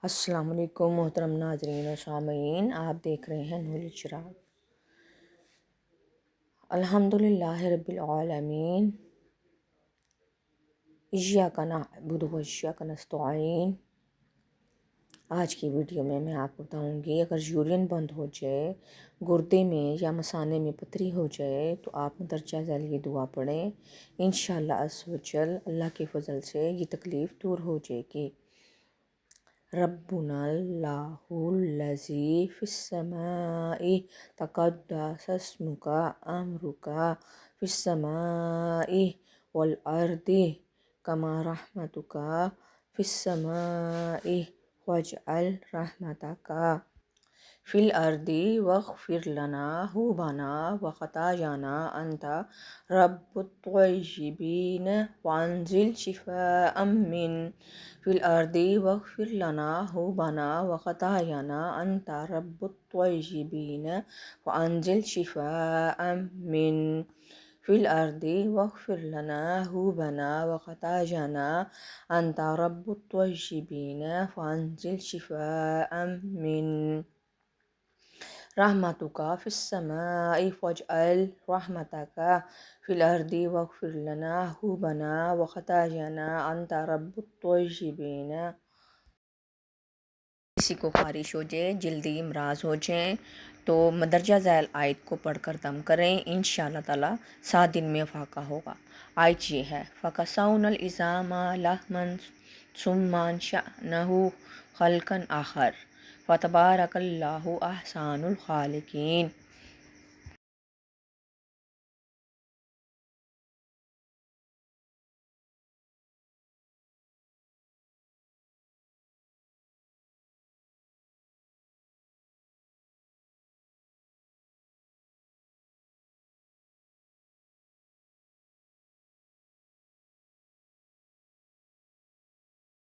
السلام علیکم محترم ناظرین و سامعین، آپ دیکھ رہے ہیں نور الچراغ۔ الحمدللہ رب العالمین، ایاک نعبد و ایاک نستعین۔ آج کی ویڈیو میں آپ کو بتاؤں گی، اگر یورین بند ہو جائے، گردے میں یا مثانے میں پتھری ہو جائے تو آپ مندرجہ ذیل یہ دعا پڑھیں، انشاءاللہ عز و جل اللہ کے فضل سے یہ تکلیف دور ہو جائے گی۔ ربنا اللہ الذی فی السماء تقدس اسمک امرک فی السماء والارض کما رحمتک فی السماء واجعل رحمتک فی الارض واغفر لنا ذنوبنا وخطایانا انت رب الطیبین وانزل شفاء من فی الارض واغفر لنا ذنوبنا وخطایانا انت رب الطیبین وانزل شفاء من فی الارض واغفر لنا ذنوبنا وخطایانا انت رب الطیبین وانزل شفاء من رحمتک فی السماء واجعل رحمتک فی الارض واغفر لنا ذنوبنا وخطایانا انت رب الطیبین۔ کسی کو خارش ہو جائے، جلدی امراض ہو جائیں تو مندرجہ ذیل آیت کو پڑھ کر دم کریں، انشاءاللہ تعالیٰ 7 دن میں افاقہ ہوگا۔ آیت یہ ہے، فَكَسَوْنَا الْعِظَامَ لَحْمًا ثُمَّ أَنشَأْنَاهُ خَلْقًا آخَرَ فَتَبَارَكَ اللَّهُ أَحْسَنُ الْخَالِقِينَ۔